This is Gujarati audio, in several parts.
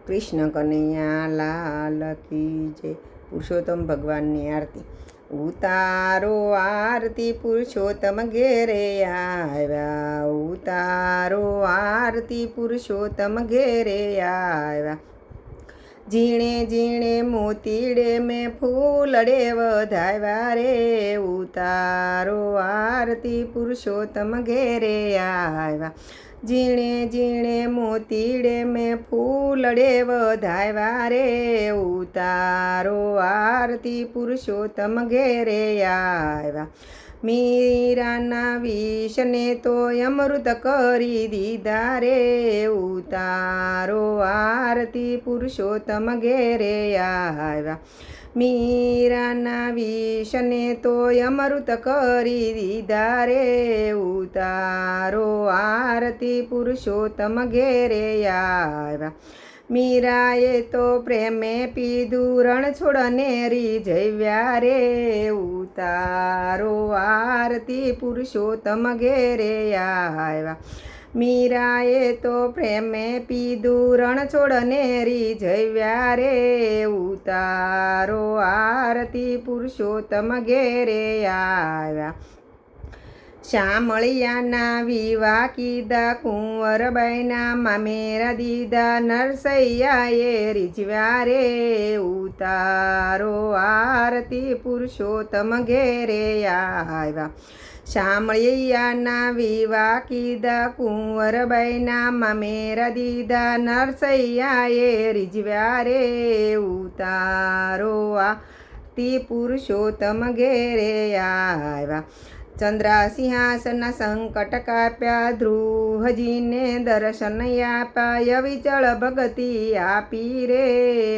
કૃષ્ણ કનૈયા લાલ કી જય. પુરુષોત્તમ ભગવાનની આરતી. ઉતારો આરતી પુરુષોત્તમ ઘેરે આવ્યા, ઉતારો આરતી પુરુષોત્તમ ઘેરે આવ્યા. ઝીણે ઝીણે મોતીડે મેં ફૂલડે વધાવ્યા રે, ઉતારો આરતી પુરુષોત્તમ ઘેરે આવ્યા. ઝીણે ઝીણે મોતીડે મેં ફૂલડે વધાવ્યા રે, ઉતારો આરતી પુરુષોત્તમ ઘેરે આવ્યા. મીરાના વિષને તો અમૃત કરી દીધા રે, ઉતારો આરતી પુરુષોત્તમ ઘેરે આવ્યા. મીરાના વિષને તો અમૃત કરી દીધા રે, ઉતારો આરતી પુરુષોત્તમ ઘેરે આવ્યા. મીરાએ તો પ્રેમે પીધું રણ છોડને રીઝવ્યા રે, ઉતારો આરતી પુરુષોત્તમ ઘેરે આવ્યા. મીરાએ તો પ્રેમે પીધું રણ છોડને રીઝવ્યા રે, ઉતારો આરતી પુરુષોત્તમ ઘેરે આવ્યા. શામળિયાના વિવાહ કીધા, કુંવરબાઈના મામેરા દીધા, નરસૈયાએ રીઝવ્યા રે, ઉતારો આરતી પુરુષોત્તમ ઘેરે આવ્યા. શામળિયાના વિવાહ કીધા, કુંવરબાઈના મામેરા દીધા, નરસૈયાએ રીઝવ્યા રે, ઉતારો આરતી પુરુષોત્તમ ઘેરે આવ્યા. ચંદ્રસિંહાસનના સંકટ કાપ્યા, ધ્રુવજીને દર્શન આપ્યા, અવિચળ ભક્તિ આપી રે,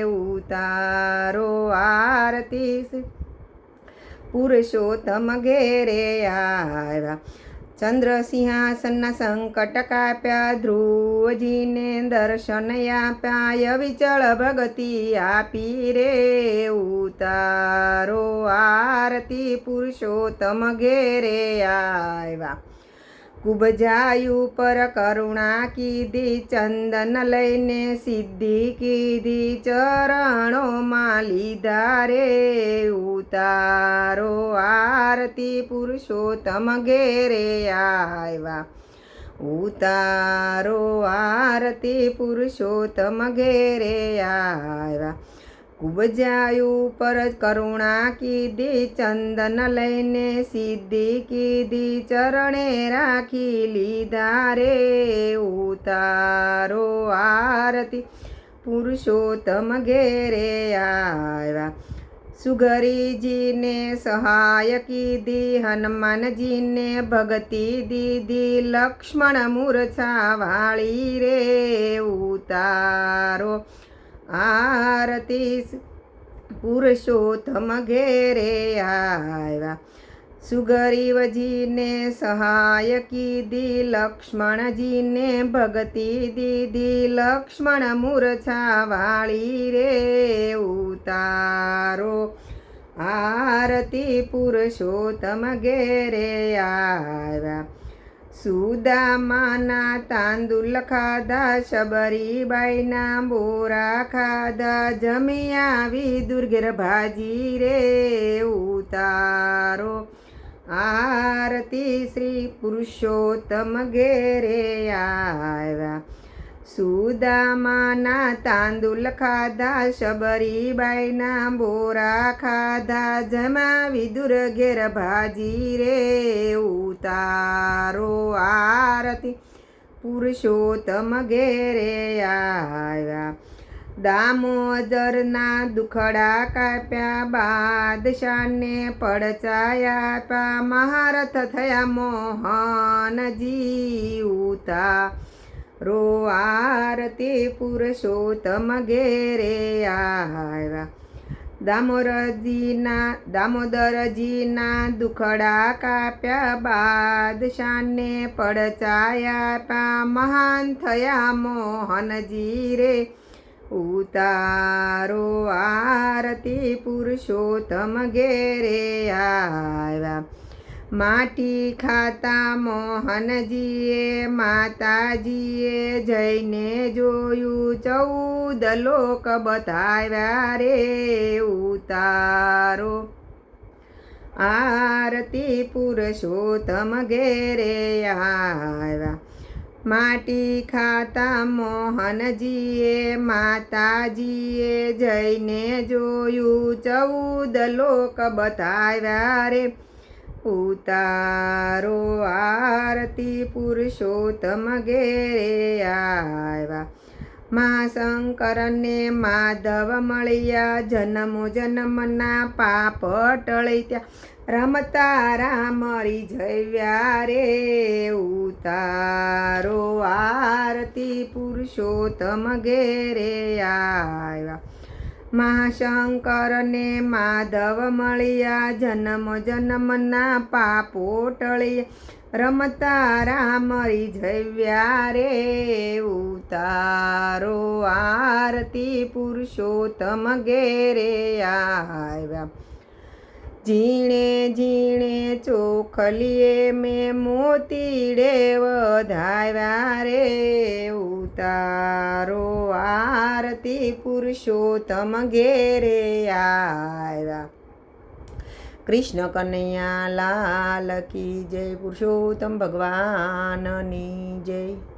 ઉતારો આરતી પુરુષોત્તમ ઘેરે આવ્યા. ચંદ્રસિંહાસનના સંકટ કાપ્યા, ધ્રુવજીને દર્શન આપ્યા, અવિચળ ભક્તિ આપી રે, ઉતારો આરતી પુરુષોત્તમ ઘેરે આવ્યા. કુબજાયુ પર કરુણા કીધી, ચંદન લઈને સિદ્ધિ કીધી, ચરણોમાં લીધા રે, ઉતારો આરતી પુરુષોત્તમ ઘેરે આવ્યા. ઉતારો આરતી પુરુષોત્તમ ઘેરે આવ્યા. કુબજાયુ પર કરુણા કીધી, ચંદન લઈને સિદ્ધિ કીધી, ચરણે રાખી લીધા રે, ઉતારો આરતી પુરુષોત્તમ ઘેરે આવ્યા. સુગરીજીને સહાય કીધી, હનુમાનજીને ભક્તિ દીધી, લક્ષ્મણ મૂર્છા વાળી રે, ઉતારો આરતી પુરુષોત્તમ ઘેરે આવ્યા. સુગ્રીવજીને સહાય કીધી, લક્ષ્મણજીને ભક્તિ દીધી, લક્ષ્મણ મૂર્છા વાળી રે, ઉતારો આરતી પુરુષોત્તમ ઘેરે આવ્યા. સુદામાના તાંદુલ ખાધા, શબરીબાઈના બોરા ખાધા, જમી આવી દુર્ગેર ભાજી રે, ઉતારો આરતી શ્રી પુરુષોત્તમ ઘેરે આવ્યા. સુદામાના તાંદુલ ખાધા, શબરીબાઈના બોરા ખાધા, જમાવી દુર્ગેર ભાજી રે, ઉતારો આરતી પુરુષોત્તમ ઘેરે આવ્યા. દામોદરના દુખડા કાપ્યા, બાદશાહને પડચાયા આપ્યા, મહારથ થયા મોહનજી, ઉતારો આરતી પુરુષોત્તમ ઘેરે આવ્યા. દામોદરજીના દુખડા કાપ્યા, બાદશાહને પડચાયા આપ્યા, મહાન થયા મોહનજી રે, ઉતારો આરતી પુરુષોત્તમ ઘેરે આવ્યા. માટી ખાતા મોહનજીએ માતાજીએ જઈને જોયું 14 લોક બતાવ્યા રે ઉતારો આરતી પુરુષોત્તમ ઘેરે આવ્યા માટી ખાતા મોહનજીએ માતાજીએ જઈને જોયું 14 લોક બતાવ્યા રે ઉતારો આરતી પુરુષોત્તમ ઘેરે આવ્યા મહાશંકરને માધવ મળ્યા જન્મો જન્મના પાપ ટળી ત્યાં રમતા રામ રીઝવ્યા રે ઉતારો આરતી પુરુષોત્તમ ઘેરે આવ્યા મહાશંકરને માધવ મળ્યા જન્મ જન્મના પાપો ટળી રમતા રામ રીઝવ્યા રે ઉતારો આરતી પુરુષોત્તમ ઘેરે આવ્યા ઝીણે ઝીણે ચોખલીએ મેં મોતીડે વધાવ્યા રે ઉતારો આરતી પુરુષોત્તમ ઘેરે આવ્યા કૃષ્ણ કનૈયા લાલ કી જય પુરુષોત્તમ ભગવાનની જય।